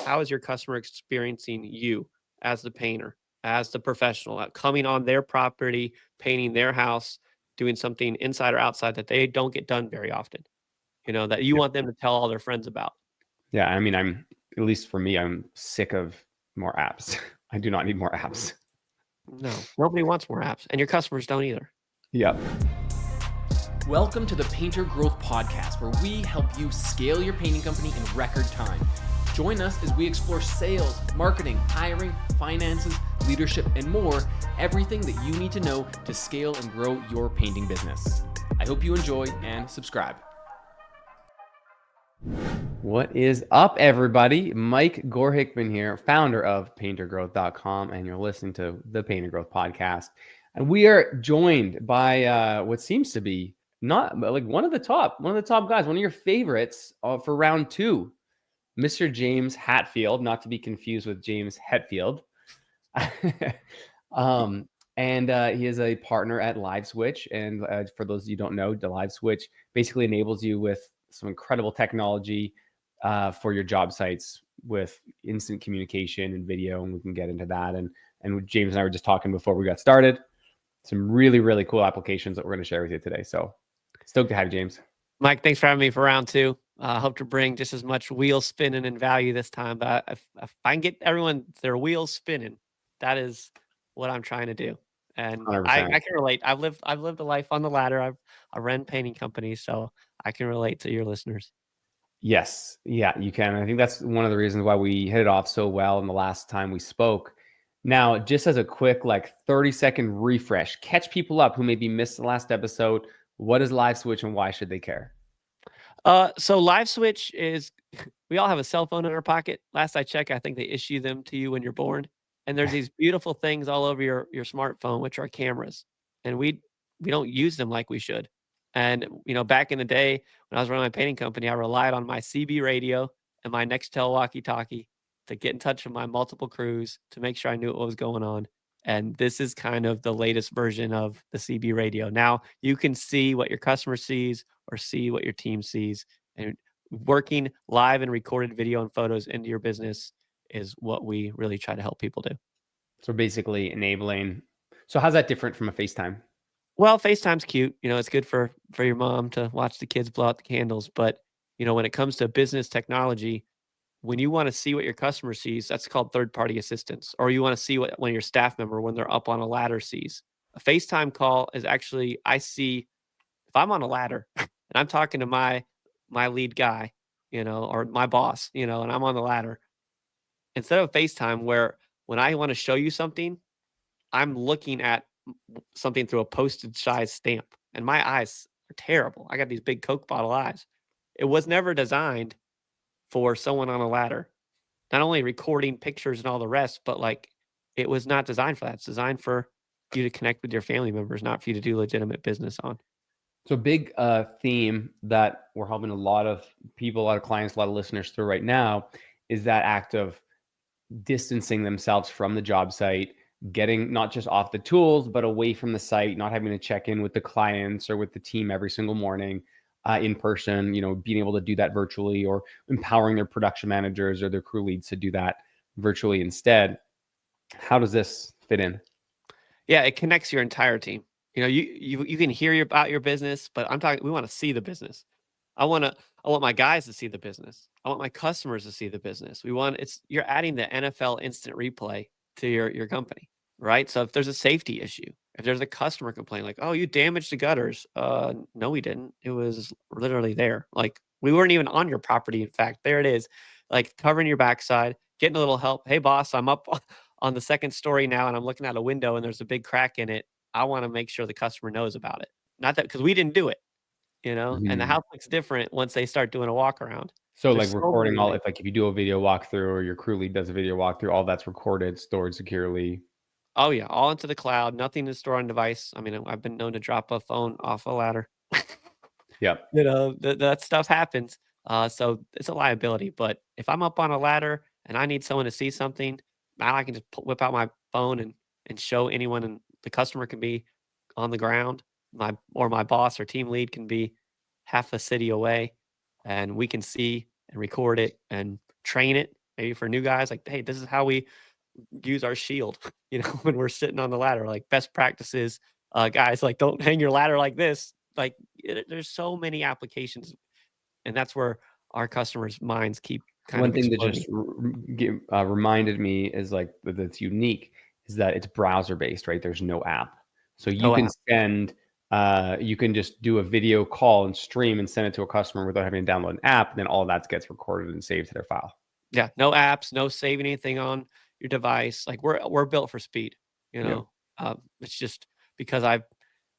how is your customer experiencing you as the painter, as the professional, coming on their property, painting their house, doing something inside or outside that they don't get done very often, that you Yep. want them to tell all their friends about. Yeah, I mean, at least for me, I'm sick of more apps. I do not need more apps. No, nobody wants more apps, and your customers don't either. Yep. Welcome to the Painter Growth Podcast, where we help you scale your painting company in record time. Join us as we explore sales, marketing, hiring, finances, leadership, and more, everything that you need to know to scale and grow your painting business. I hope you enjoy and subscribe. What is up, everybody? Mike Gorhickman here, founder of paintergrowth.com, and you're listening to the Painter Growth Podcast. And we are joined by what seems to be not like one of the top guys, one of your favorites for round two, Mr. James Hatfield, not to be confused with James Hetfield. And he is a partner at LiveSwitch. And for those of you who don't know, the LiveSwitch basically enables you with some incredible technology for your job sites with instant communication and video, and we can get into that. And James and I were just talking before we got started. Some really, really cool applications that we're going to share with you today. So stoked to have you, James. Mike, thanks for having me for round two. I hope to bring just as much wheel spinning and value this time. But if I can get everyone their wheels spinning, that is what I'm trying to do. And 100%. I can relate. I've lived a life on the ladder. I run painting companies, so I can relate to your listeners. Yes. Yeah, you can. I think that's one of the reasons why we hit it off so well in the last time we spoke. Now, just as a quick 30-second refresh, catch people up who maybe missed the last episode. What is LiveSwitch and why should they care? So LiveSwitch is, we all have a cell phone in our pocket. Last I checked, I think they issue them to you when you're born. And there's these beautiful things all over your smartphone, which are cameras. And we don't use them like we should. And back in the day when I was running my painting company, I relied on my CB radio and my Nextel walkie-talkie to get in touch with my multiple crews to make sure I knew what was going on. And this is kind of the latest version of the CB radio. Now you can see what your customer sees or see what your team sees. And working live and recorded video and photos into your business is what we really try to help people do. So basically enabling. So how's that different from a FaceTime? Well, FaceTime's cute. It's good for your mom to watch the kids blow out the candles. But, when it comes to business technology, when you want to see what your customer sees, that's called third-party assistance. Or you want to see what when your staff member, when they're up on a ladder, sees. A FaceTime call is actually, I see, if I'm on a ladder and I'm talking to my lead guy, or my boss, and I'm on the ladder, instead of FaceTime where when I want to show you something, I'm looking at something through a postage size stamp and my eyes are terrible. I got these big Coke bottle eyes. It was never designed for someone on a ladder, not only recording pictures and all the rest, but it was not designed for that. It's designed for you to connect with your family members, not for you to do legitimate business on. So big theme that we're helping a lot of people, a lot of clients, a lot of listeners through right now is that act of distancing themselves from the job site, getting not just off the tools, but away from the site, not having to check in with the clients or with the team every single morning in person, being able to do that virtually or empowering their production managers or their crew leads to do that virtually instead. How does this fit in? Yeah, it connects your entire team. You can hear about your business, but we want to see the business. I want my guys to see the business. I want my customers to see the business. You're adding the NFL instant replay to your company, right? So if there's a safety issue, if there's a customer complaint like, "Oh, you damaged the gutters." No, we didn't. It was literally there. We weren't even on your property. In fact, there it is. Covering your backside, getting a little help. Hey boss, I'm up on the second story now and I'm looking out a window and there's a big crack in it. I want to make sure the customer knows about it. Not that because we didn't do it. And the house looks different once they start doing a walk around. So There's so recording many all, ways. if you do a video walkthrough or your crew lead does a video walkthrough, all that's recorded, stored securely. Oh yeah, all into the cloud. Nothing to store on device. I mean, I've been known to drop a phone off a ladder. Yep. That stuff happens. So it's a liability. But if I'm up on a ladder and I need someone to see something, now I can just whip out my phone and show anyone, and the customer can be on the ground. My boss or team lead can be half a city away, and we can see and record it and train it Maybe for new guys, like, hey, this is how we use our shield, when we're sitting on the ladder, like best practices. Guys, like, don't hang your ladder like this. Like, there's so many applications, and that's where our customers' minds keep kind One of thing that exploding. just reminded me is like that's unique is that it's browser based, right? There's no app, so No app. you can just do a video call and stream and send it to a customer without having to download an app. And then all of that gets recorded and saved to their file. Yeah, no apps, no saving anything on your device. Like, we're built for speed, you Yep. know. It's just because I've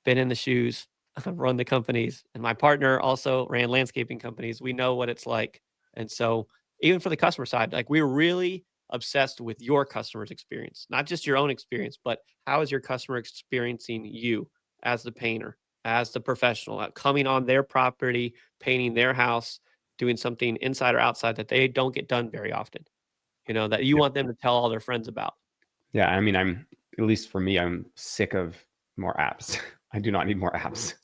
been in the shoes, I've run the companies, and my partner also ran landscaping companies. We know what it's like. And so, even for the customer side, like, we're really obsessed with your customer's experience, not just your own experience, but how is your customer experiencing you as the painter, as the professional, coming on their property, painting their house, doing something inside or outside that they don't get done very often, that you Yep. want them to tell all their friends about. Yeah, I mean, at least for me, I'm sick of more apps. I do not need more apps.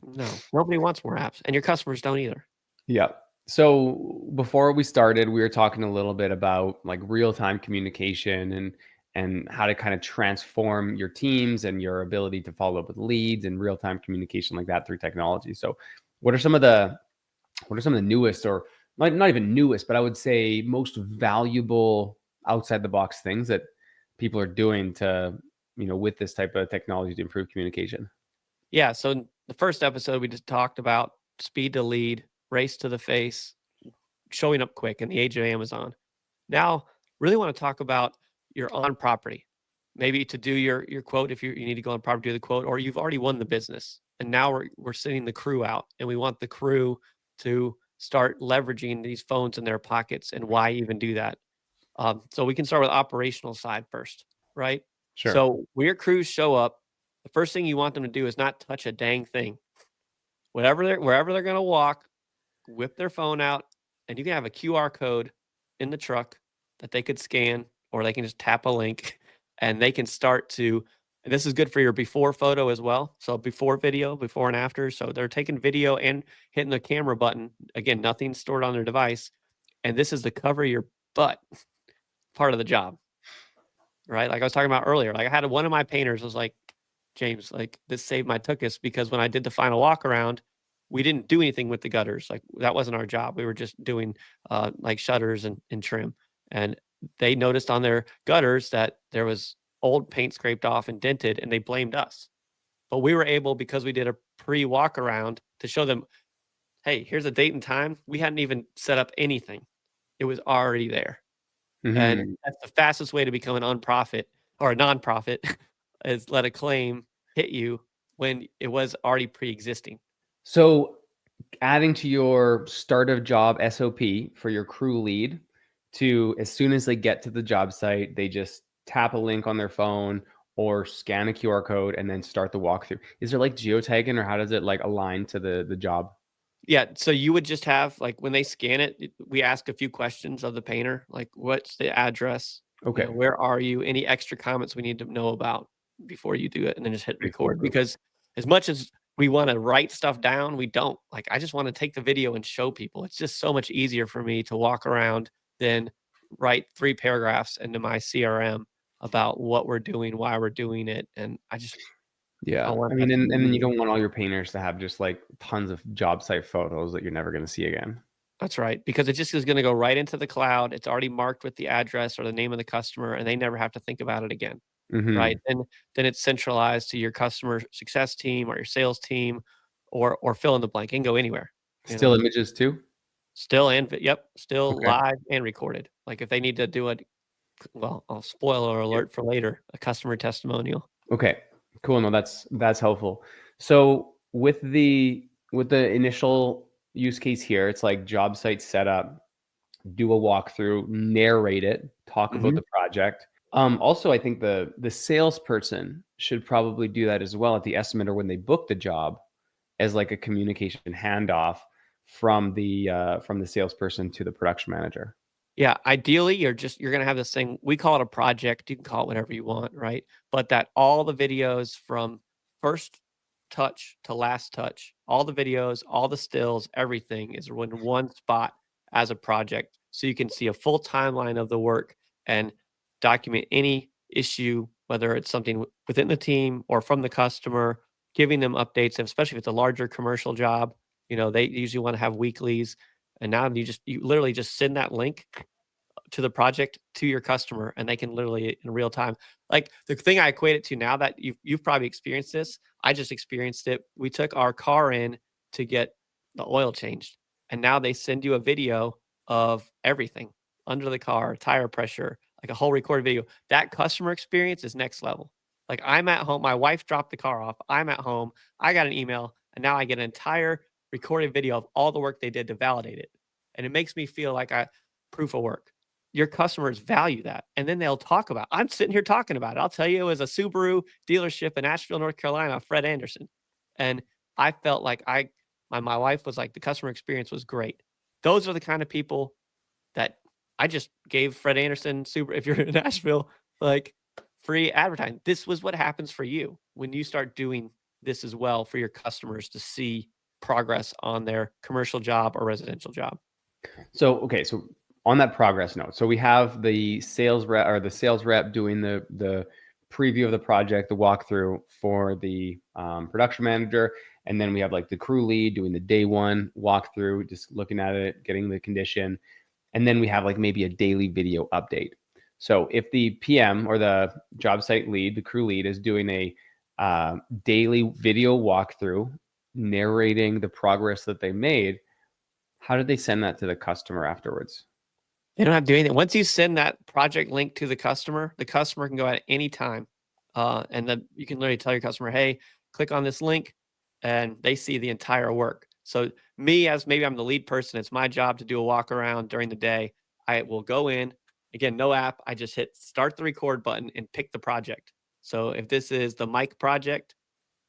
No, nobody wants more apps, and your customers don't either. Yeah. So before we started, we were talking a little bit about like real-time communication and how to kind of transform your teams and your ability to follow up with leads and real-time communication like that through technology. So what are some of the newest or not even newest, but I would say most valuable outside the box things that people are doing to, with this type of technology to improve communication? Yeah, so in the first episode, we just talked about speed to lead, race to the face, showing up quick in the age of Amazon. Now, really want to talk about your on property. Maybe to do your quote, if you need to go on property, do the quote, or you've already won the business. And now we're sending the crew out, and we want the crew to start leveraging these phones in their pockets. And why even do that? So we can start with operational side first, right? Sure. So when your crews show up, the first thing you want them to do is not touch a dang thing. Wherever they're gonna walk, whip their phone out, and you can have a QR code in the truck that they could scan, or they can just tap a link, and they can start to. And this is good for your before photo as well. So before video, before and after. So they're taking video and hitting the camera button. Again, nothing stored on their device. And this is the cover your butt part of the job, right? Like I was talking about earlier. Like, I had one of my painters was like, James, like, this saved my tuchus, because when I did the final walk around, we didn't do anything with the gutters. Like, that wasn't our job. We were just doing like shutters and trim. And they noticed on their gutters that there was old paint scraped off and dented, and they blamed us. But we were able, because we did a pre walk around, to show them, hey, here's a date and time. We hadn't even set up anything. It was already there. And Mhm. that's the fastest way to become an unprofit or a nonprofit is let a claim hit you when it was already pre-existing. So adding to your start of job SOP for your crew lead to as soon as they get to the job site, they just tap a link on their phone or scan a QR code and then start the walkthrough. Is there like geotagging or how does it like align to the job? Yeah, so you would just have, like, when they scan it, we ask a few questions of the painter, like, what's the address? Okay. Where are you? Any extra comments we need to know about before you do it, and then just hit Pretty cool. record. Because as much as we want to write stuff down, we don't. Like, I just want to take the video and show people. It's just so much easier for me to walk around than write 3 paragraphs into my CRM about what we're doing, why we're doing it, and I Yeah. want I that mean, to be and then you easy. don't want all your painters to have just like tons of job site photos that you're never going to see again. That's right, because it just is gonna go right into the cloud. It's already marked with the address or the name of the customer, and they never have to think about it again, right? Hmm. And then it's centralized to your customer success team or your sales team, or fill in the blank. It can go anywhere, you Still know? images too? Still and yep, still Okay. live and recorded. Like, if they need to do it, well, I'll spoiler Yeah. alert for later, a customer testimonial. Okay, cool. No, that's helpful. So with the initial use case here, it's like job site setup, do a walkthrough, narrate it, talk about Mhm. the project. Also, I think the salesperson should probably do that as well at the estimator when they book the job, as like a communication handoff from the salesperson to the production manager. Yeah, ideally, you're gonna have this thing, we call it a project, you can call it whatever you want, right? But that all the videos from first touch to last touch, all the videos, all the stills, everything is in one spot as a project. so you can see a full timeline of the work and document any issue, whether it's something within the team or from the customer, giving them updates, especially if it's a larger commercial job. They usually want to have weeklies, and now you literally just send that link to the project to your customer, and they can literally in real time. Like the thing I equate it to now, that you've probably experienced this. I just experienced it. We took our car in to get the oil changed, and now they send you a video of everything under the car, tire pressure, like a whole recorded video. That customer experience is next level. Like I'm at home, my wife dropped the car off. I'm at home. I got an email, and now I get an entire recorded video of all the work they did to validate it. And it makes me feel like I proof of work. Your customers value that. And then they'll talk about, I'm sitting here talking about it. I'll tell you, it was a Subaru dealership in Asheville, North Carolina, Fred Anderson. And I felt like my wife was like, the customer experience was great. Those are the kind of people that I just gave Fred Anderson Subaru, if you're in Asheville, like free advertising. This was what happens for you when you start doing this as well for your customers to see progress on their commercial job or residential job. So, okay. So on that progress note, so we have the sales rep doing the preview of the project, the walkthrough for the production manager. And then we have like the crew lead doing the day one walkthrough, just looking at it, getting the condition. And then we have like maybe a daily video update. So if the PM or the job site lead, the crew lead, is doing a daily video walkthrough, narrating the progress that they made, how did they send that to the customer afterwards? They don't have to do anything. Once you send that project link to the customer can go at any time. And then you can literally tell your customer, hey, click on this link, and they see the entire work. So me, as maybe I'm the lead person, it's my job to do a walk around during the day. I will go in, again, no app. I just hit start the record button and pick the project. So if this is the mic project,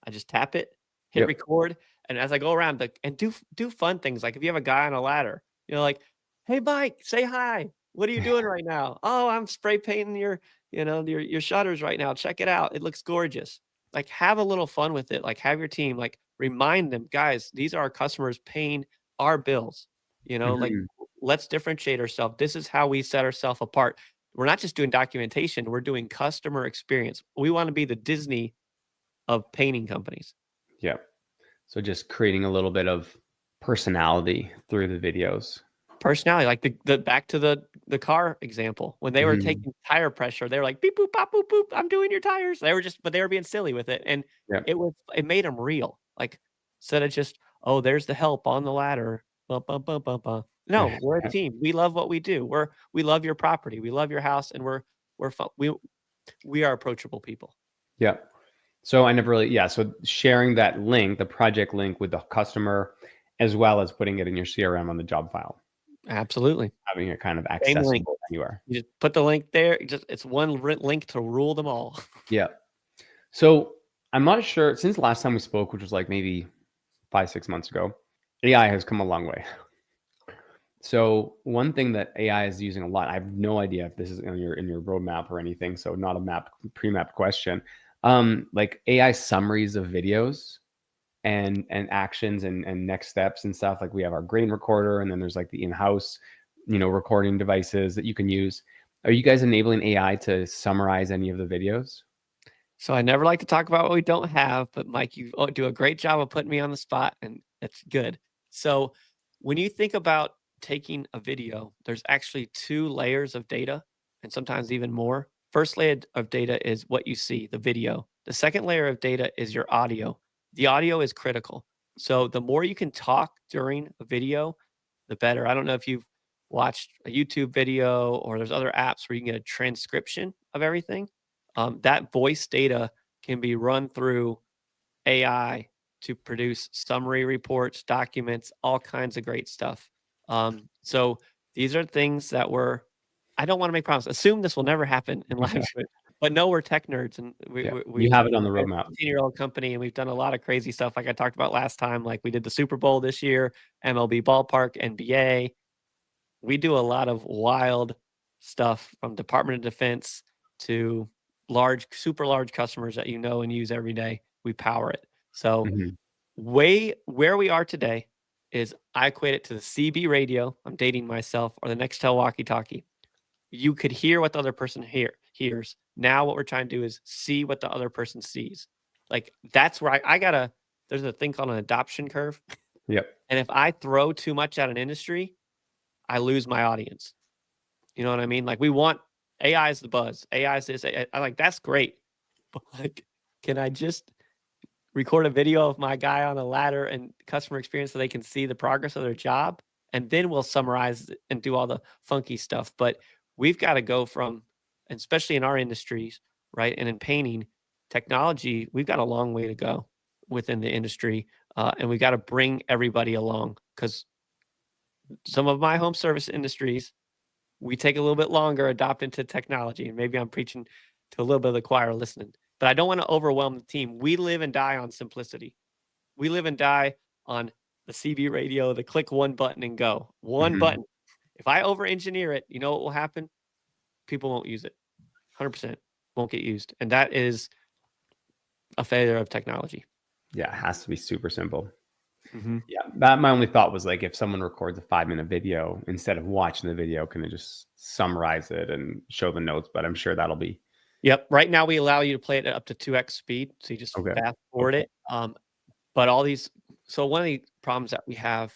I just tap it, hit record. And as I go around and do fun things, like if you have a guy on a ladder, like, hey, Mike, say hi. What are you doing right now? Oh, I'm spray painting your shutters right now. Check it out. It looks gorgeous. Like have a little fun with it. Like have your team, like remind them, guys, these are our customers paying our bills. Like let's differentiate ourselves. This is how we set ourselves apart. We're not just doing documentation. We're doing customer experience. We want to be the Disney of painting companies. Yeah. So just creating a little bit of personality through the videos. Personality, like the back to the car example. When they were taking tire pressure, they were like, beep, boop, pop, boop, boop, I'm doing your tires. But they were being silly with it. And it made them real. Like, instead of just, oh, there's the help on the ladder. Bum, bum, bum, bum, bum. No, we're a team. We love what we do. We love your property. We love your house. And we're fun. We are approachable people. Yeah. So I never really, so sharing that link, the project link with the customer, as well as putting it in your CRM on the job file. Absolutely. Having it kind of accessible anywhere. You just put the link there. It's one link to rule them all. Yeah. So I'm not sure, since the last time we spoke, which was like maybe 5-6 months ago, AI has come a long way. So one thing that AI is using a lot, I have no idea if this is in your roadmap or anything. So not a pre-mapped question. Like AI summaries of videos and actions and next steps and stuff. Like we have our grain recorder, and then there's like the in-house, recording devices that you can use. Are you guys enabling AI to summarize any of the videos? So I never like to talk about what we don't have, but Mike, you do a great job of putting me on the spot, and that's good. So when you think about taking a video, there's actually 2 layers of data, and sometimes even more. First layer of data is what you see, the video. The second layer of data is your audio. The audio is critical. So the more you can talk during a video, the better. I don't know if you've watched a YouTube video or there's other apps where you can get a transcription of everything. That voice data can be run through AI to produce summary reports, documents, all kinds of great stuff. So these are things that I don't want to make promises. Assume this will never happen in LiveSwitch, but no, we're tech nerds, and we have it on the roadmap. 15-year-old company, and we've done a lot of crazy stuff. Like I talked about last time, like we did the Super Bowl this year, MLB ballpark, NBA. We do a lot of wild stuff from Department of Defense to super large customers that and use every day. We power it. So where we are today, is I equate it to the CB radio. I'm dating myself, or the Nextel walkie-talkie. You could hear what the other person hears. Now what we're trying to do is see what the other person sees. Like that's where I gotta. There's a thing called an adoption curve, Yep. and if I throw too much at an industry, I lose my audience. You know what I mean? Like we want AI is the buzz. AI is this. I like that's great, but like, can I just record a video of my guy on a ladder and customer experience so they can see the progress of their job, and then we'll summarize it and do all the funky stuff. But we've got to go from, and especially in our industries, right? And in painting technology, we've got a long way to go within the industry, and we got to bring everybody along because some of my home service industries we take a little bit longer adopting to technology. And maybe I'm preaching to a little bit of the choir listening, but I don't want to overwhelm the team. We live and die on simplicity. We live and die on the CB radio, the click one button and go. One Mhm. button. If I over engineer it, you know what will happen? People won't use it. 100% won't get used. And that is a failure of technology. Yeah, it has to be super simple. Mhm. Yeah, that my only thought was like if someone records a 5-minute video, instead of watching the video, can they just summarize it and show the notes? But I'm sure that'll be Yep. Right now we allow you to play it at up to 2x speed. So you just okay. fast forward Okay. it. But all these, so one of the problems that we have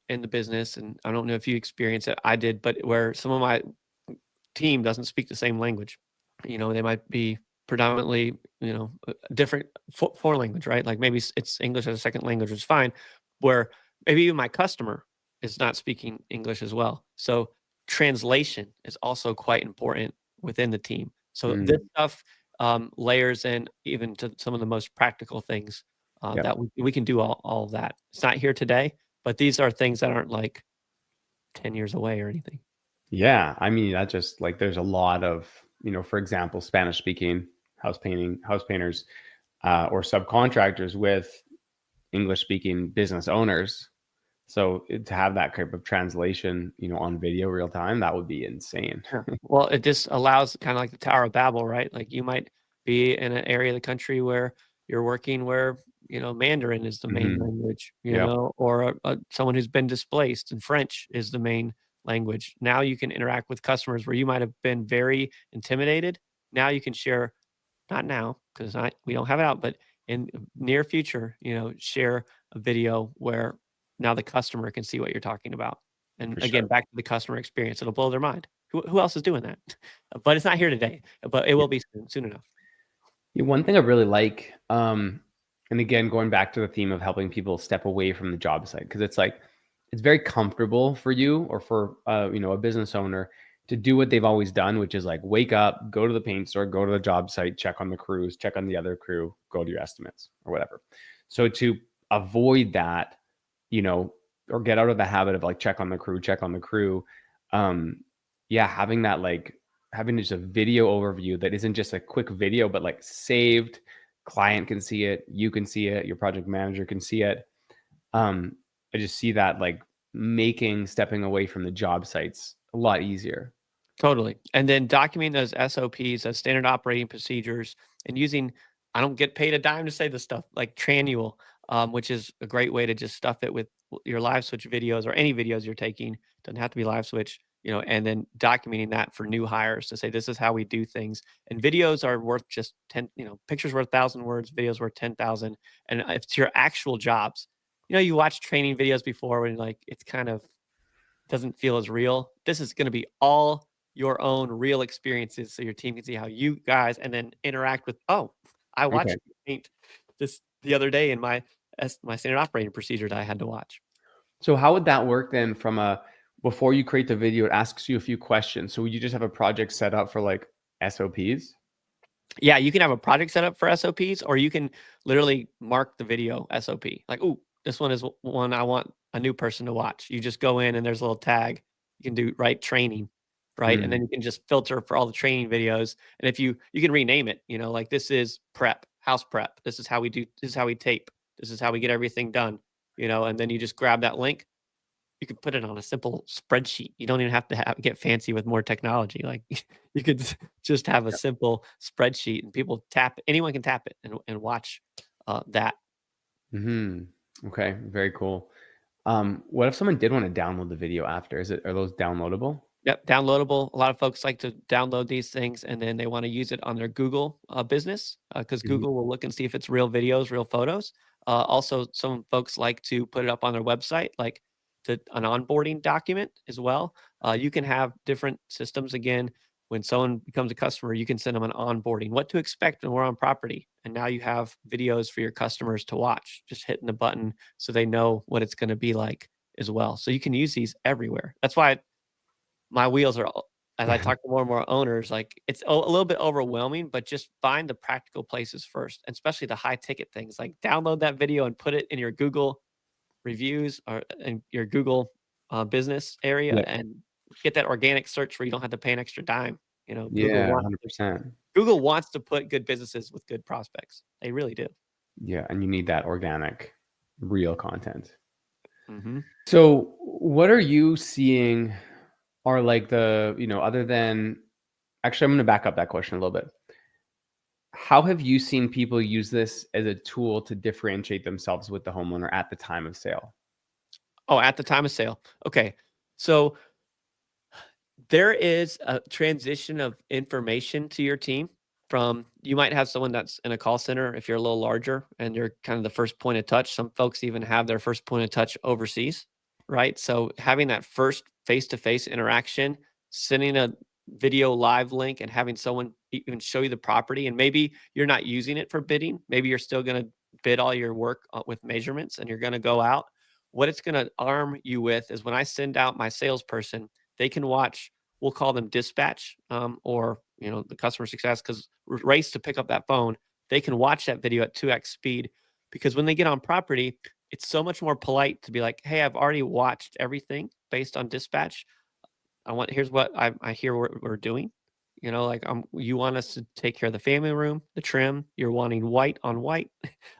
in the business, and I don't know if you experience it, I did, but where some of my team doesn't speak the same language. You know, they might be predominantly, you know, a different foreign language, right? Like maybe it's English as a second language, which is fine. Where maybe even my customer is not speaking English as well. So translation is also quite important within the team. So this Mm, stuff layers in even to some of the most practical things yep. that we can do all of that. It's not here today, but these are things that aren't like 10 years away or anything. Yeah, I mean, that just like there's a lot of, for example, Spanish speaking house painters, or subcontractors with English speaking business owners. So to have that type of translation, on video real time, that would be insane. Yeah. Well, it just allows kind of like the Tower of Babel, right? Like you might be in an area of the country where you're working where, you know, Mandarin is the main Hmm. language, you Yep, know, or someone who's been displaced and French is the main language. Now you can interact with customers where you might have been very intimidated. Now you can share, not now, because we don't have it out, but in near future, you know, share a video where now the customer can see what you're talking about. And for again, sure. back to the customer experience, it'll blow their mind. Who else is doing that? But it's not here today, but it will be soon enough. Yeah, one thing I really like, and again, going back to the theme of helping people step away from the job site, because it's like it's very comfortable for you or for a business owner to do what they've always done, which is like wake up, go to the paint store, go to the job site, check on the crews, check on the other crew, go to your estimates or whatever. So to avoid that, you know, or get out of the habit of like check on the crew, yeah, having that like having just a video overview that isn't just a quick video, but like saved, client can see it, you can see it, your project manager can see it. I just see that like making stepping away from the job sites a lot easier. Totally. And then document those SOPs, those standard operating procedures, and using, I don't get paid a dime to say this stuff, like Tranual, which is a great way to just stuff it with your LiveSwitch videos or any videos you're taking. Doesn't have to be LiveSwitch, you know, and then documenting that for new hires to say, this is how we do things. And videos are worth just 10, you know, pictures worth 1,000 words, videos worth 10,000. And if it's your actual jobs, you know, you watch training videos before when like it's kind of doesn't feel as real. This is going to be all your own real experiences so your team can see how you guys and then interact with, oh, I Okay. watched you paint this the other day in my standard operating procedure that I had to watch. So how would that work then from a before you create the video, it asks you a few questions. So would you just have a project set up for like SOPs? Yeah, you can have a project set up for SOPs, or you can literally mark the video SOP. Like, ooh, this one is one I want a new person to watch. You just go in and there's a little tag. You can do right training, right? And Hmm. then you can just filter for all the training videos. And if you can rename it, you know, like this is prep, house prep. This is how we do, this is how we tape. This is how we get everything done, you know, and then you just grab that link. You could put it on a simple spreadsheet. You don't even have to get fancy with more technology. Like you could just have a simple spreadsheet and people tap, anyone can tap it and watch that. Hmm. Okay, very cool. What if someone did want to download the video after? Are those downloadable? Yep, downloadable. A lot of folks like to download these things and then they want to use it on their Google business because Mhm. Google will look and see if it's real videos, real photos. Also, some folks like to put it up on their website, like an onboarding document as well. You can have different systems. Again, when someone becomes a customer, you can send them an onboarding, what to expect when we're on property. And now you have videos for your customers to watch, just hitting the button so they know what it's going to be like as well. So you can use these everywhere. That's why my wheels are as I talk to more and more owners, like it's a little bit overwhelming, but just find the practical places first, and especially the high ticket things. Like download that video and put it in your Google reviews or in your Google business area, Yep. and get that organic search where you don't have to pay an extra dime. You know, Yeah, 100%. Google wants to put good businesses with good prospects. They really do. Yeah, and you need that organic, real content. Hmm. So, what are you seeing are like other than actually, I'm going to back up that question a little bit. How have you seen people use this as a tool to differentiate themselves with the homeowner at the time of sale? Oh, at the time of sale. Okay. So there is a transition of information to your team from you might have someone that's in a call center if you're a little larger and you're kind of the first point of touch. Some folks even have their first point of touch overseas, right? So having that first face-to-face interaction, sending a video live link and having someone even show you the property, and maybe you're not using it for bidding. Maybe you're still going to bid all your work with measurements and you're going to go out. What it's going to arm you with is when I send out my salesperson, they can watch, we'll call them dispatch, or the customer success, because race to pick up that phone, they can watch that video at 2x speed, because when they get on property, it's so much more polite to be like, hey, I've already watched everything based on dispatch. Here's what I hear we're doing. Like, you want us to take care of the family room, the trim, you're wanting white on white.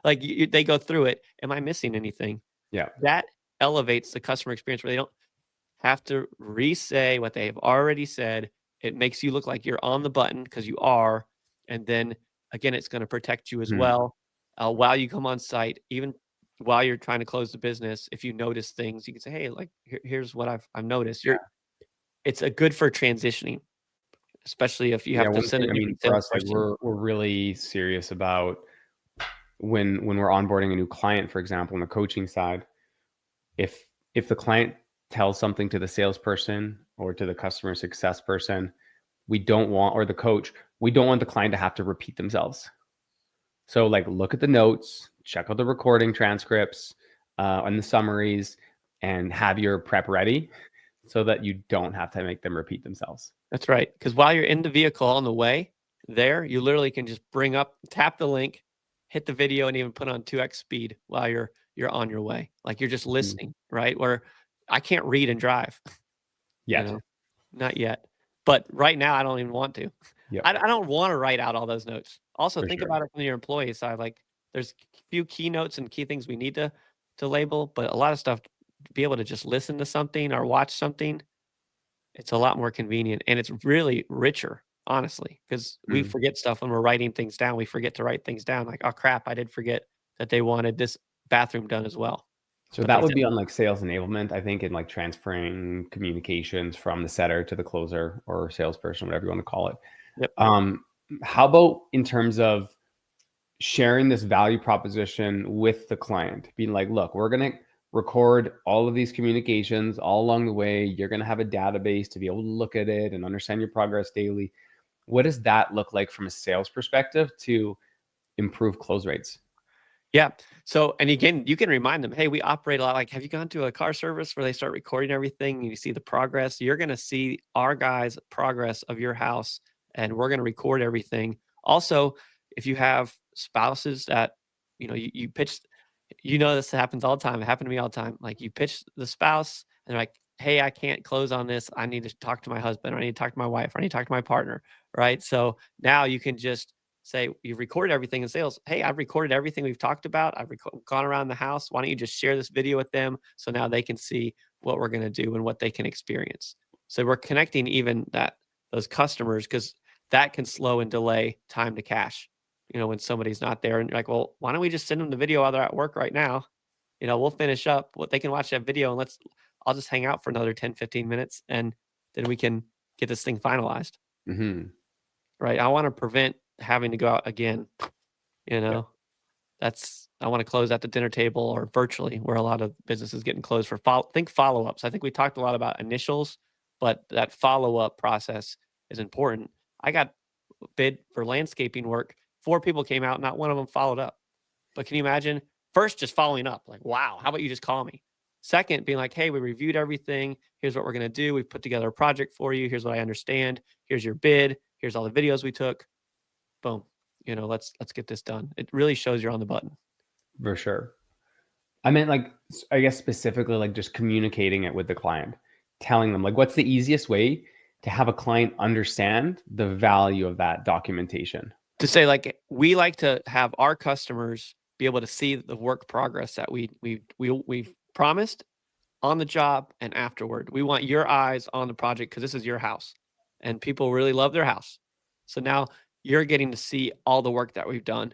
Like, they go through it. Am I missing anything? Yeah. That elevates the customer experience where they don't have to re-say what they've already said. It makes you look like you're on the button because you are. And then again, it's going to protect you as Mhm. well. While you come on site, even while you're trying to close the business, if you notice things, you can say, hey, like, here's what I've noticed. It's a good for transitioning, especially if you Yeah, have to one send a thing, I mean, different for us, like salesperson. we're really serious about when we're onboarding a new client, for example, on the coaching side, if the client tells something to the salesperson or to the customer success person, we don't want, or the coach, we don't want the client to have to repeat themselves. So like look at the notes, check out the recording transcripts, and the summaries, and have your prep ready so that you don't have to make them repeat themselves. That's right. Because while you're in the vehicle on the way there, you literally can just tap the link, hit the video, and even put on 2x speed while you're on your way. Like, you're just Mm. listening, right? Where I can't read and drive, you Yet. know, not yet. But right now, I don't even want to. Yep. I don't want to write out all those notes. Also, For think sure. about it from your employee side. Like, there's a few keynotes and key things we need to label, but a lot of stuff to be able to just listen to something or watch something, it's a lot more convenient, and it's really richer, honestly, because we Mm. forget stuff when we're writing things down. We forget to write things down, like, "Oh, crap, I did forget that they wanted this bathroom done as well." So But that they would be didn't. on like sales enablement, I think, in like transferring communications from the setter to the closer or salesperson, whatever you want to call it. Yep. Um, how about in terms of sharing this value proposition with the client, being like, look, we're going to record all of these communications all along the way. You're going to have a database to be able to look at it and understand your progress daily. What does that look like from a sales perspective to improve close rates? Yeah. So, and again, you can remind them, "Hey, we operate a lot, like, have you gone to a car service where they start recording everything and you see the progress? You're gonna see our guys' progress of your house, and we're gonna record everything." Also, if you have spouses that, you pitch, this happens all the time. It happened to me all the time. Like, you pitch the spouse and they're like, "Hey, I can't close on this. I need to talk to my husband, or I need to talk to my wife, or I need to talk to my partner." Right? So now you can just say, you've recorded everything in sales. "Hey, I've recorded everything we've talked about. I've gone around the house. Why don't you just share this video with them so now they can see what we're going to do and what they can experience?" So we're connecting even those customers, because that can slow and delay time to cash. When somebody's not there and you're like, "Well, why don't we just send them the video while they're at work right now?" we'll finish up what they can watch that video and I'll just hang out for another 10, 15 minutes and then we can get this thing finalized. Mm-hmm. Right. I want to prevent having to go out again. Yeah. I want to close at the dinner table or virtually, where a lot of businesses getting closed for follow-ups. I think we talked a lot about initials, but that follow-up process is important. I got bid for landscaping work. 4 people came out, not one of them followed up. But can you imagine? First, just following up, like, wow, how about you just call me? Second, being like, hey, we reviewed everything. Here's what we're going to do. We've put together a project for you. Here's what I understand. Here's your bid. Here's all the videos we took. Boom. Let's get this done. It really shows you're on the button. For sure. I meant like, I guess specifically like just communicating it with the client, telling them like, what's the easiest way to have a client understand the value of that documentation? To say, like, we like to have our customers be able to see the work progress that we've promised on the job and afterward. We want your eyes on the project because this is your house and people really love their house. So now you're getting to see all the work that we've done.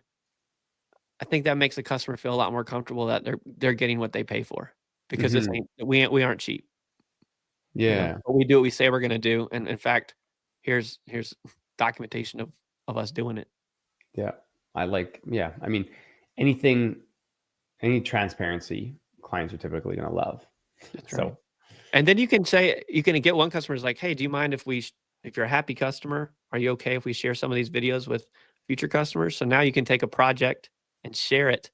I think that makes the customer feel a lot more comfortable that they're getting what they pay for, because this ain't we aren't cheap. Yeah. But we do what we say we're going to do, and in fact, here's documentation of us doing it. Yeah. I mean, any transparency clients are typically going to love. That's So, right. And then you can get one customer is like, hey, do you mind if you're a happy customer, are you okay if we share some of these videos with future customers? So now you can take a project and share it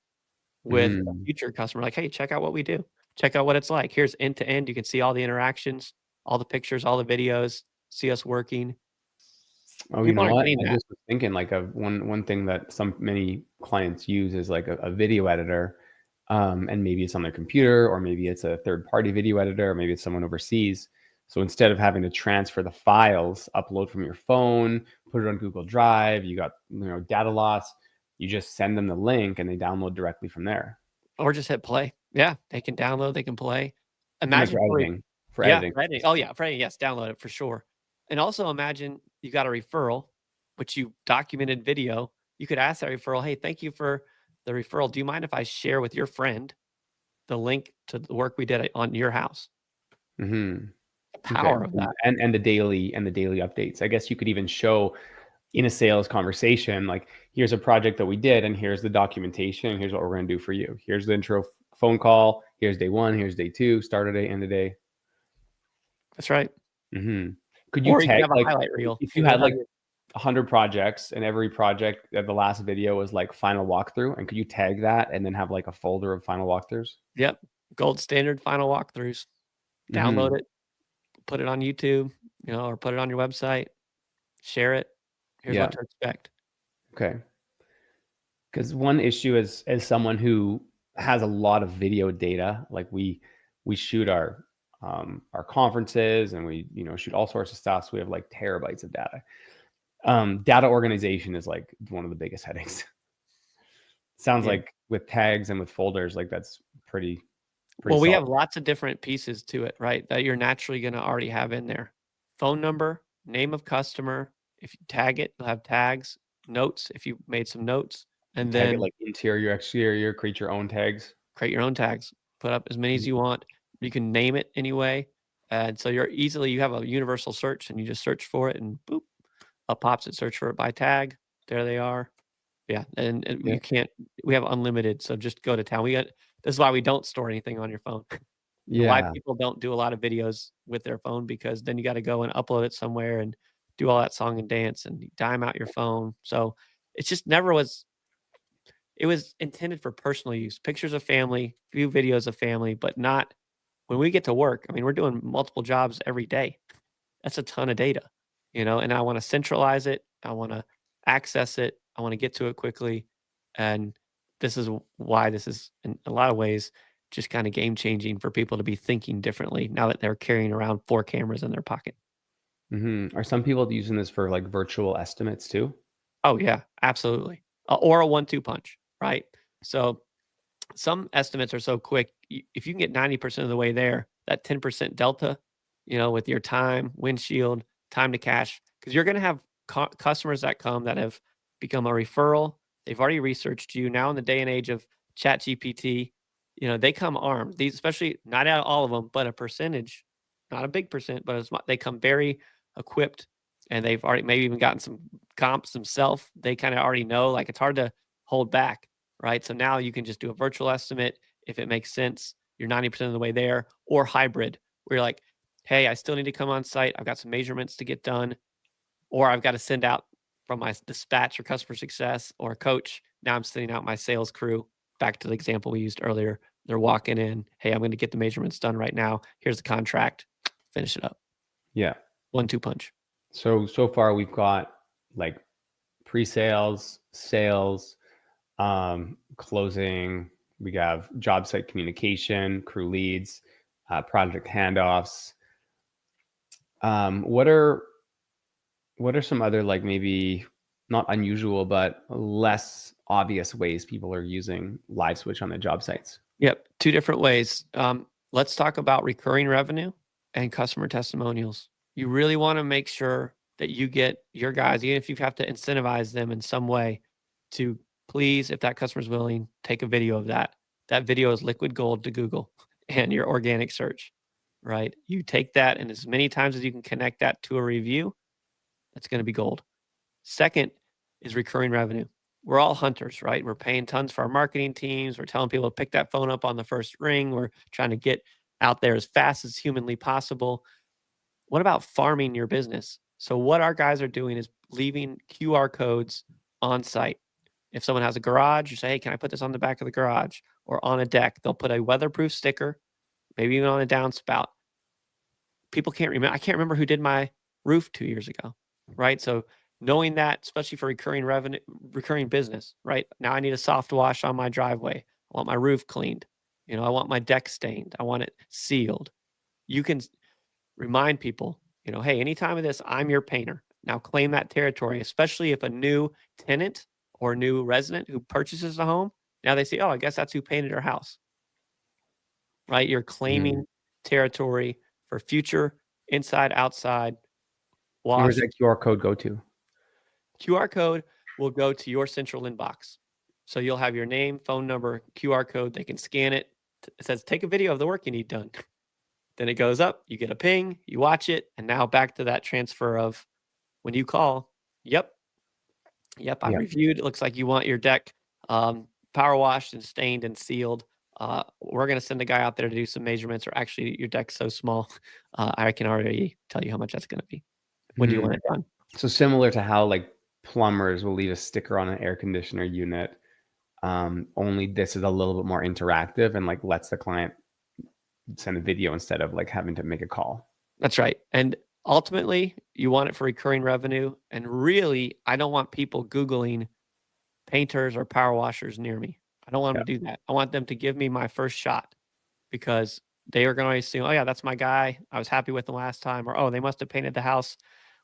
with a future customer. Like, hey, check out what we do. Check out what it's like. Here's end to end. You can see all the interactions, all the pictures, all the videos, see us working. oh, you know what? I just was thinking like one thing that many clients use is like a video editor. And maybe it's on their computer, or maybe it's a third-party video editor, or maybe it's someone overseas. So instead of having to transfer the files, upload from your phone, put it on Google Drive, you got data loss, you just send them the link and they download directly from there. Or just hit play. Yeah, they can download, they can play. Imagine for editing. For editing. Oh yeah, for editing. Yes, download it for sure. And also imagine you got a referral, which you documented video. You could ask that referral, hey, thank you for the referral. Do you mind if I share with your friend the link to the work we did on your house? Mm-hmm. Power of that. And the daily updates. I guess you could even show in a sales conversation, like, here's a project that we did, and here's the documentation, and here's what we're going to do for you. Here's the intro phone call. Here's day 1. Here's day 2. Start of day, end of day. That's right. Mm-hmm. Could you tag like highlight reel? If you had like 100 projects and every project at the last video was like final walkthrough, and could you tag that and then have like a folder of final walkthroughs? Yep. Gold standard final walkthroughs. Download it, put it on YouTube, or put it on your website, share it. Here's what to expect. Okay. Because one issue is, as someone who has a lot of video data, like we shoot our conferences and we shoot all sorts of stuff. So we have like terabytes of data. Data organization is like one of the biggest headaches. Sounds like with tags and with folders, like that's pretty well, we have lots of different pieces to it, right? That you're naturally going to already have in there. Phone number, name of customer. If you tag it, you'll have tags, notes, if you made some notes, and tag then it like interior, exterior, create your own tags. Create your own tags. Put up as many as you want. You can name it anyway. And so you have a universal search and you just search for it and boop, up pops it, search for it by tag. There they are. Yeah. And you can't, we have unlimited. So just go to town. This is why we don't store anything on your phone. Why people don't do a lot of videos with their phone, because then you got to go and upload it somewhere and do all that song and dance and dime out your phone. So it's just it was intended for personal use, pictures of family, few videos of family, but not when we get to work. I mean, we're doing multiple jobs every day. That's a ton of data, and I want to centralize it. I want to access it. I want to get to it quickly. And this is why this is, in a lot of ways, just kind of game changing for people to be thinking differently now that they're carrying around 4 cameras in their pocket. Are some people using this for like virtual estimates too? Oh yeah, absolutely. Or a 1-2 punch, right? So some estimates are so quick. If you can get 90% of the way there, that 10% delta, with your time, windshield, time to cash, because you're going to have customers that come that have become a referral. They've already researched you. Now in the day and age of ChatGPT, they come armed. These, especially not out all of them, but a percentage, not a big percent, but they come very equipped, and they've already maybe even gotten some comps themselves. They kind of already know, like, it's hard to hold back, right? So now you can just do a virtual estimate if it makes sense. You're 90% of the way there, or hybrid, where you're like, hey, I still need to come on site. I've got some measurements to get done, or I've got to send out from my dispatch or customer success or coach. Now I'm sending out my sales crew. Back to the example we used earlier. They're walking in. Hey, I'm going to get the measurements done right now. Here's the contract. Finish it up. Yeah. 1-2 punch. So far we've got like pre-sales, sales, closing. We have job site communication, crew leads, project handoffs. What are some other, like, maybe not unusual, but less obvious ways people are using LiveSwitch on their job sites? Yep. 2 different ways. Let's talk about recurring revenue and customer testimonials. You really want to make sure that you get your guys, even if you have to incentivize them in some way, to please, if that customer's willing, take a video of that. That video is liquid gold to Google and your organic search, right? You take that, and as many times as you can connect that to a review, that's going to be gold. Second is recurring revenue. We're all hunters, right? We're paying tons for our marketing teams. We're telling people to pick that phone up on the first ring. We're trying to get out there as fast as humanly possible. What about farming your business? So what our guys are doing is leaving QR codes on site. If someone has a garage, you say, hey, can I put this on the back of the garage or on a deck? They'll put a weatherproof sticker, maybe even on a downspout. People can't remember. I can't remember who did my roof 2 years ago, right? So knowing that, especially for recurring revenue, recurring business, right? Now I need a soft wash on my driveway. I want my roof cleaned. I want my deck stained. I want it sealed. You can remind people, hey, anytime of this, I'm your painter. Now claim that territory, especially if a new tenant or new resident who purchases a home, now they say, oh, I guess that's who painted our house, right? You're claiming territory for future inside, outside wash. Where's that QR code go to? QR code will go to your central inbox. So you'll have your name, phone number, QR code. They can scan it. It says, take a video of the work you need done. Then it goes up, you get a ping, you watch it, and now back to that transfer of when you call, yep, I reviewed. It looks like you want your deck power washed and stained and sealed. We're going to send a guy out there to do some measurements, or actually your deck's so small, I can already tell you how much that's going to be. When do you want it done? So similar to how, like, plumbers will leave a sticker on an air conditioner unit, only this is a little bit more interactive and, like, lets the client send a video instead of, like, having to make a call. That's right. And ultimately, you want it for recurring revenue. And really, I don't want people Googling painters or power washers near me. I don't want them to do that. I want them to give me my first shot, because they are going to assume, oh yeah, that's my guy. I was happy with them last time. Or, oh, they must have painted the house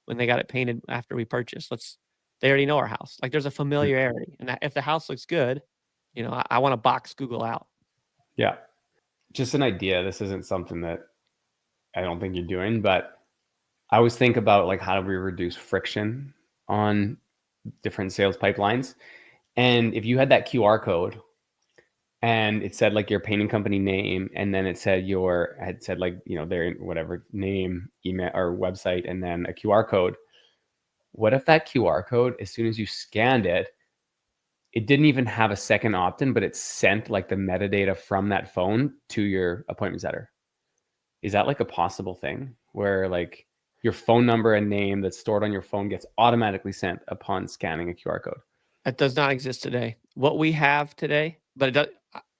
when they got it painted after we purchased. They already know our house. Like, there's a familiarity. And if the house looks good, I want to box Google out. Yeah. Just an idea. This isn't something that I don't think you're doing, but I always think about, like, how do we reduce friction on different sales pipelines? And if you had that QR code and it said, like, your painting company name, and then it said like, their whatever name, email, or website, and then a QR code. What if that QR code, as soon as you scanned it, it didn't even have a second opt-in, but it sent, like, the metadata from that phone to your appointment setter? Is that, like, a possible thing where, like, your phone number and name that's stored on your phone gets automatically sent upon scanning a QR code? That does not exist today. What we have today, but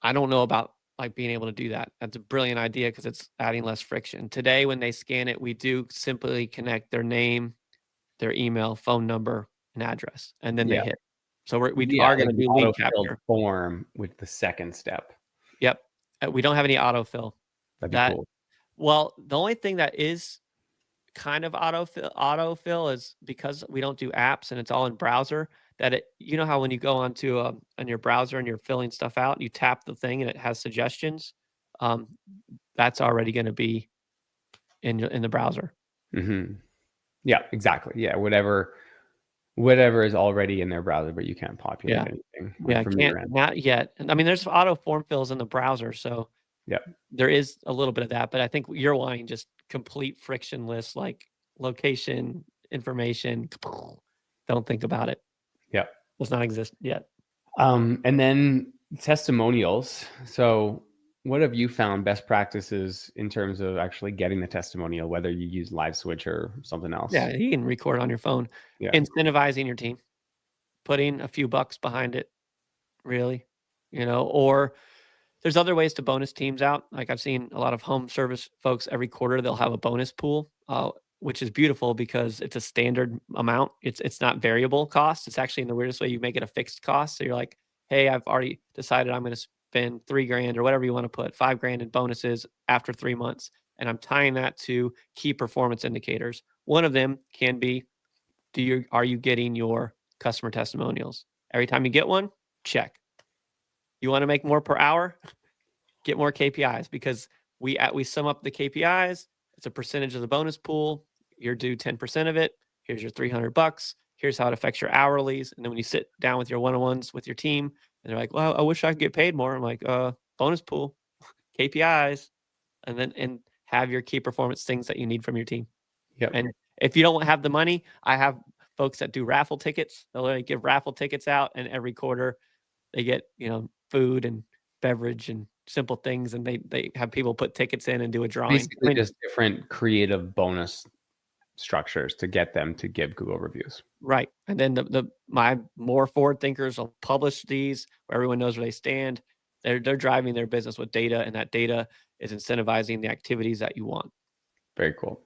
I don't know about, like, being able to do that. That's a brilliant idea, because it's adding less friction. Today, when they scan it, we do simply connect their name, their email, phone number, and address, and then they hit. So we are going to do lead capture form with the second step. Yep. We don't have any autofill. That'd be cool. Well, the only thing that is kind of autofill is, because we don't do apps and it's all in browser, that how when you go onto on your browser and you're filling stuff out, you tap the thing and it has suggestions. That's already going to be in the browser. Yeah, exactly. Yeah, whatever whatever is already in their browser, but you can't populate Yeah. anything Yeah, from can't your end. not yet. And I mean, there's auto form fills in the browser, so Yep. there is a little bit of that, but I think you're wanting just complete frictionless, like location information. Don't think about it. Yep. Does not exist yet. And then testimonials. So what have you found best practices in terms of actually getting the testimonial, whether you use LiveSwitch or something else? Yeah, you can record on your phone. Yeah. Incentivizing your team, putting a few bucks behind it, really, or there's other ways to bonus teams out. Like I've seen a lot of home service folks every quarter, they'll have a bonus pool, which is beautiful because it's a standard amount. It's not variable cost. It's actually in the weirdest way, you make it a fixed cost. So you're like, hey, I've already decided I'm going to spend 3 grand or whatever you want to put, 5 grand in bonuses after 3 months. And I'm tying that to key performance indicators. One of them can be, are you getting your customer testimonials? Every time you get one, check. You want to make more per hour? Get more KPIs, because we sum up the KPIs. It's a percentage of the bonus pool. You're due 10% of it. Here's your $300. Here's how it affects your hourlies. And then when you sit down with your one-on-ones with your team, and they're like, well, I wish I could get paid more. I'm like, bonus pool, KPIs, and have your key performance things that you need from your team. Yep. And if you don't have the money, I have folks that do raffle tickets. They'll literally give raffle tickets out, and every quarter they get, food and beverage and simple things, and they have people put tickets in and do a drawing. Basically just different creative bonus structures to get them to give Google reviews. Right. And then my more forward thinkers will publish these where everyone knows where they stand. They're driving their business with data, and that data is incentivizing the activities that you want. Very cool.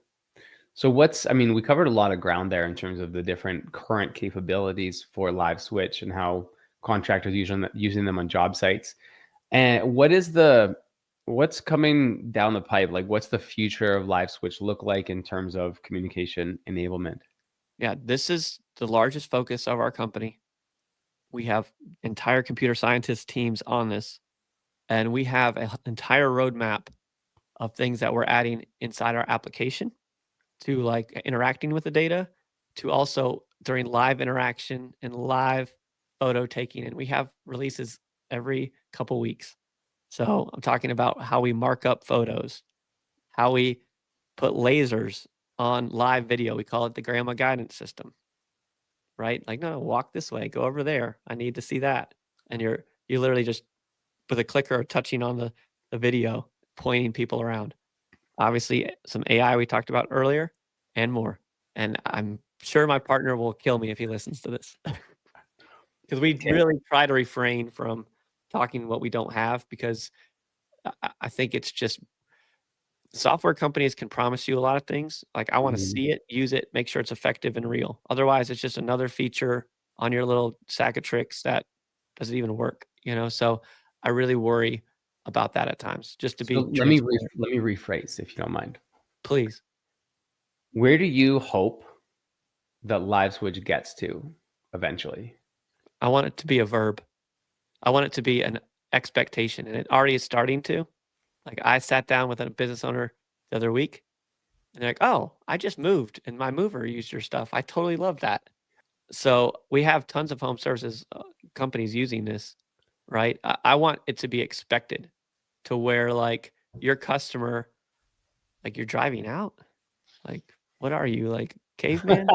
So we covered a lot of ground there in terms of the different current capabilities for LiveSwitch and how contractors using them on job sites. And what's coming down the pipe? Like, what's the future of LiveSwitch look like in terms of communication enablement? Yeah, this is the largest focus of our company. We have entire computer scientist teams on this, and we have an entire roadmap of things that we're adding inside our application, to like interacting with the data, to also during live interaction and live photo taking. And we have releases every couple weeks. So I'm talking about how we mark up photos, how we put lasers on live video. We call it the grandma guidance system, right? Like, no, walk this way, go over there. I need to see that. And you literally just with a clicker touching on the video, pointing people around. Obviously, some AI we talked about earlier, and more. And I'm sure my partner will kill me if he listens to this, because we really try to refrain from talking what we don't have, because I think it's just software companies can promise you a lot of things. Like, I want to see it, use it, make sure it's effective and real. Otherwise, it's just another feature on your little sack of tricks that doesn't even work, So I really worry about that at times, just to be Let me transparent. rephrase, if you don't mind. Please. Where do you hope that LiveSwitch gets to eventually? I want it to be a verb. I want it to be an expectation, and it already is starting to. Like, I sat down with a business owner the other week, and they're like, "Oh, I just moved, and my mover used your stuff. I totally love that." So we have tons of home services companies using this, right? I want it to be expected, to where like your customer, like, you're driving out, like, what are you, like, caveman?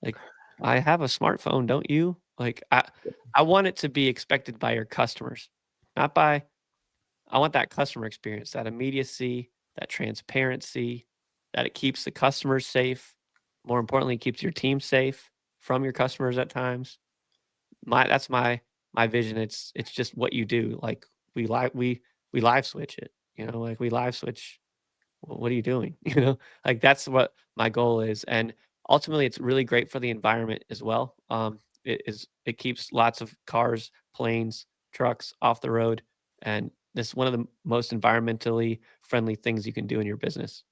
Like, I have a smartphone, don't you? Like, I want it to be expected by your customers, not by. I want that customer experience, that immediacy, that transparency, that it keeps the customers safe. More importantly, it keeps your team safe from your customers at times. That's my vision. It's just what you do. Like, we live switch it. Like, we live switch. What are you doing? Like, that's what my goal is. And ultimately, it's really great for the environment as well. It keeps lots of cars, planes, trucks off the road, and this is one of the most environmentally friendly things you can do in your business,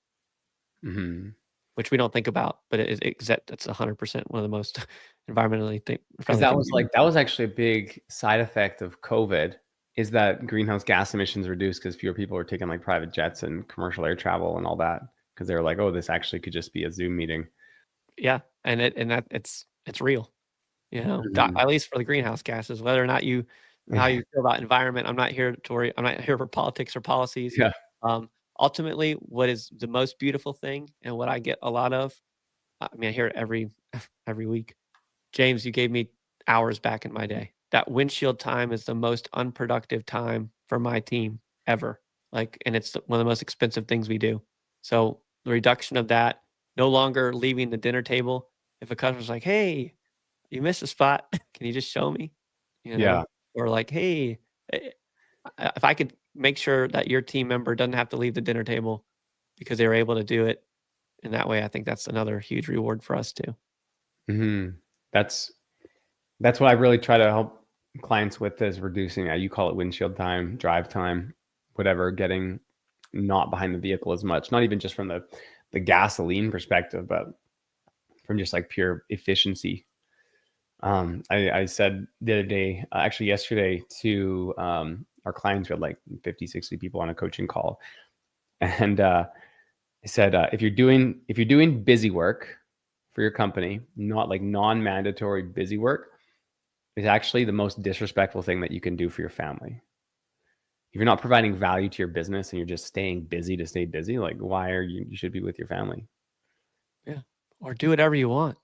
which we don't think about, but that's 100% one of the most environmentally Because friendly things. that was actually a big side effect of COVID, is that greenhouse gas emissions reduced because fewer people were taking like private jets and commercial air travel and all that, because they were like, oh, this actually could just be a Zoom meeting. Yeah, and it's real. at least for the greenhouse gases, whether or not how you feel about environment. I'm not here for politics or policies. Yeah. Ultimately, what is the most beautiful thing and what I get a lot of, I mean, I hear it every week. James, you gave me hours back in my day. That windshield time is the most unproductive time for my team ever. And it's one of the most expensive things we do. So the reduction of that, no longer leaving the dinner table. If a customer's like, "Hey, you missed a spot. Can you just show me?" Yeah. Or like, "Hey, eh, if I could make sure that your team member doesn't have to leave the dinner table because they were able to do it in that way," I think that's another huge reward for us too. That's what I really try to help clients with, is reducing, you call it windshield time, drive time, whatever, getting not behind the vehicle as much, not even just from the gasoline perspective, but from just like pure efficiency. I said the other day, actually yesterday, to our clients, we had like 50, 60 people on a coaching call. And I said, if you're doing busy work for your company, not like non-mandatory busy work, is actually the most disrespectful thing that you can do for your family. If you're not providing value to your business and you're just staying busy to stay busy, like, why are you should be with your family. Yeah. Or do whatever you want.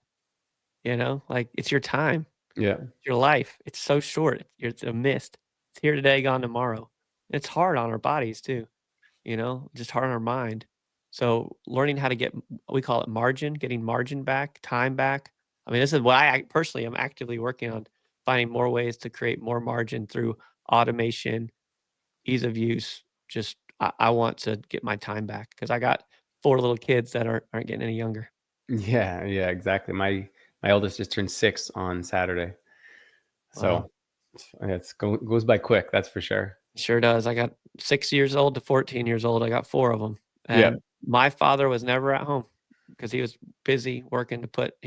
Like it's your time, Yeah. your life. It's so short. It's a mist. It's here today, gone tomorrow. It's hard on our bodies too, just hard on our mind. So learning how to get, we call it margin, getting margin back, time back. I mean, this is what I personally am actively working on, finding more ways to create more margin through automation, ease of use. Just I want to get my time back because I got 4 little kids that aren't getting any younger. Yeah, exactly. My eldest just turned 6 on Saturday. Wow. So goes by quick, that's for sure. Sure does. I got 6 years old to 14 years old. I got 4 of them. Yeah. And my father was never at home because he was busy working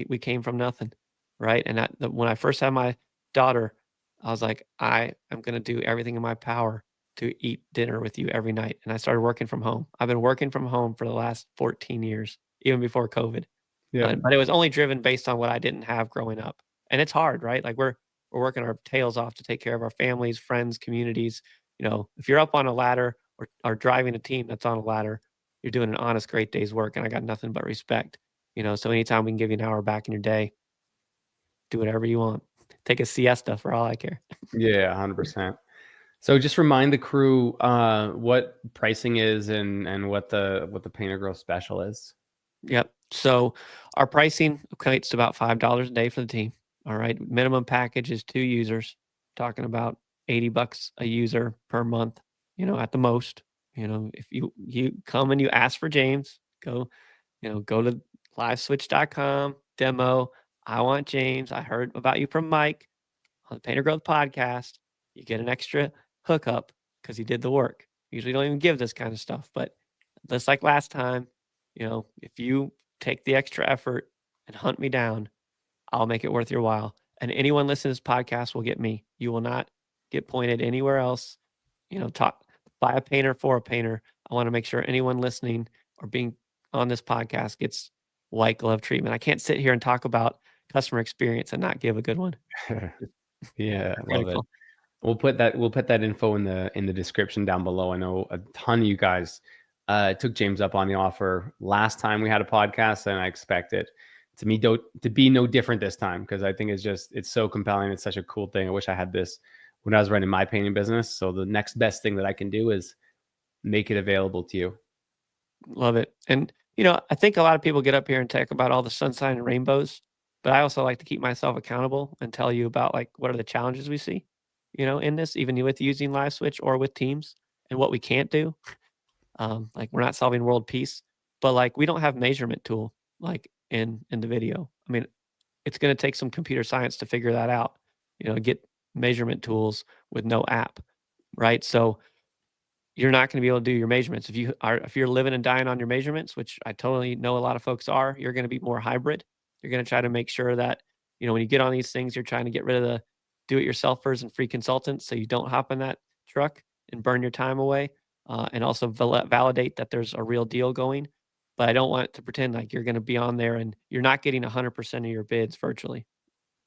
we came from nothing, right? And when I first had my daughter, I was like, I am going to do everything in my power to eat dinner with you every night. And I started working from home. I've been working from home for the last 14 years, even before COVID. Yeah. But it was only driven based on what I didn't have growing up. And it's hard, right? Like we're working our tails off to take care of our families, friends, communities. If you're up on a ladder or driving a team that's on a ladder, you're doing an honest, great day's work. And I got nothing but respect. So anytime we can give you an hour back in your day, do whatever you want. Take a siesta for all I care. Yeah, 100%. So just remind the crew what pricing is and what the Painter Growth special is. Yep. So our pricing equates to about $5 a day for the team. All right. Minimum package is 2 users, talking about $80 a user per month, at the most. If you come and you ask for James, go to liveswitch.com, demo. I want James. I heard about you from Mike on the Painter Growth podcast. You get an extra hookup because he did the work. Usually don't even give this kind of stuff, but just like last time, if you take the extra effort and hunt me down, I'll make it worth your while. And anyone listening to this podcast will get me. You will not get pointed anywhere else. Talk by a painter for a painter. I want to make sure anyone listening or being on this podcast gets white glove treatment. I can't sit here and talk about customer experience and not give a good one. Yeah, love it. Critical. We'll put that info in the description down below. I know a ton of you guys took James up on the offer last time we had a podcast, and I expect it to be no different this time, because I think it's so compelling. It's such a cool thing. I wish I had this when I was running my painting business. So the next best thing that I can do is make it available to you. Love it. And, I think a lot of people get up here and talk about all the sunshine and rainbows, but I also like to keep myself accountable and tell you about what are the challenges we see, in this, even with using LiveSwitch or with Teams, and what we can't do. We're not solving world peace, but we don't have measurement tool in the video. I mean, it's going to take some computer science to figure that out, get measurement tools with no app, right? So you're not going to be able to do your measurements. If you're living and dying on your measurements, which I totally know a lot of folks are, you're going to be more hybrid. You're going to try to make sure that, when you get on these things, you're trying to get rid of the do-it-yourselfers and free consultants so you don't hop in that truck and burn your time away, and also validate that there's a real deal going. But I don't want it to pretend like you're going to be on there and you're not getting 100% of your bids virtually.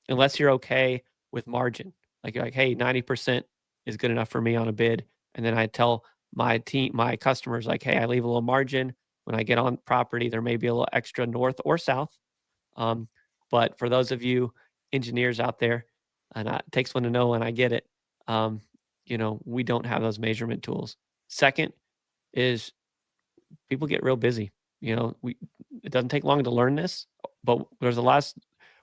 unless you're okay with margin. Like you're like, hey, 90% is good enough for me on a bid. And then I tell my team, my customers, like, hey, I leave a little margin. When I get on property, there may be a little extra north or south. Um, but for those of you engineers out there, and it takes one to know, and I get it, we don't have those measurement tools. Second is people get real busy. It doesn't take long to learn this, but there's a lot.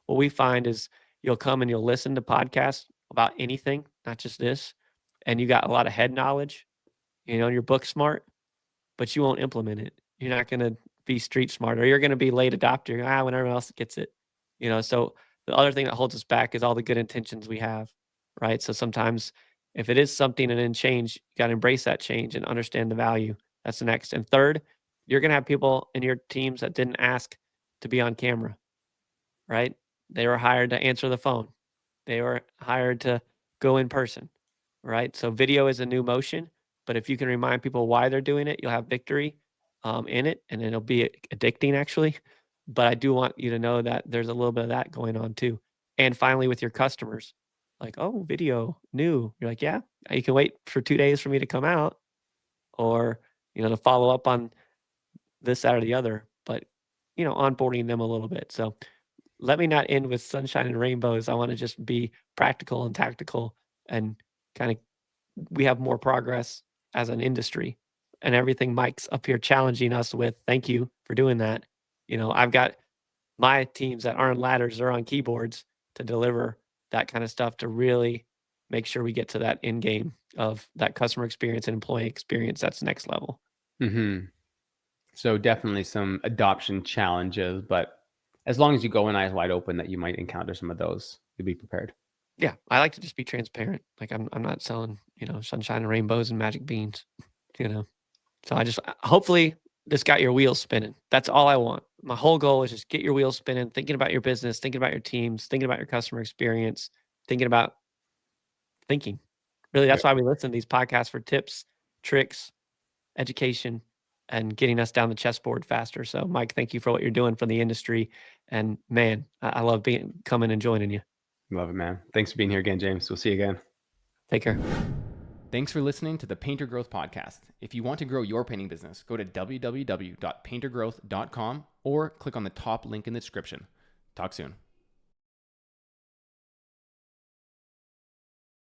What we find is you'll come and you'll listen to podcasts about anything, not just this, and you got a lot of head knowledge. You're book smart, but you won't implement it. You're not going to be street smart, or you're going to be late adopter. When everyone else gets it. So the other thing that holds us back is all the good intentions we have, right? So sometimes if it is something and then change, you got to embrace that change and understand the value. That's the next. And third, you're going to have people in your teams that didn't ask to be on camera, right? They were hired to answer the phone. They were hired to go in person, right? So video is a new motion, but if you can remind people why they're doing it, you'll have victory in it, and it'll be addicting actually. But I do want you to know that there's a little bit of that going on too. And finally, with your customers, like, oh, video new. You're like, yeah, you can wait for 2 days for me to come out, or to follow up on this, that, or the other. But onboarding them a little bit. So let me not end with sunshine and rainbows. I want to just be practical and tactical, and kind of we have more progress as an industry, and everything Mike's up here challenging us with. Thank you for doing that. I've got my teams that aren't ladders, they're on keyboards to deliver that kind of stuff to really make sure we get to that end game of that customer experience and employee experience. That's next level. Mm-hmm. So definitely some adoption challenges, but as long as you go in eyes wide open that you might encounter some of those, you'll be prepared. Yeah, I like to just be transparent. Like I'm not selling, sunshine and rainbows and magic beans, So I just hopefully this got your wheels spinning. That's all I want. My whole goal is just get your wheels spinning, thinking about your business, thinking about your teams, thinking about your customer experience, thinking about thinking. Really, that's why we listen to these podcasts, for tips, tricks, education, and getting us down the chessboard faster. So, Mike, thank you for what you're doing for the industry. And man, I love coming and joining you. Love it, man. Thanks for being here again, James. We'll see you again. Take care. Thanks for listening to the Painter Growth Podcast. If you want to grow your painting business, go to www.paintergrowth.com or click on the top link in the description. Talk soon.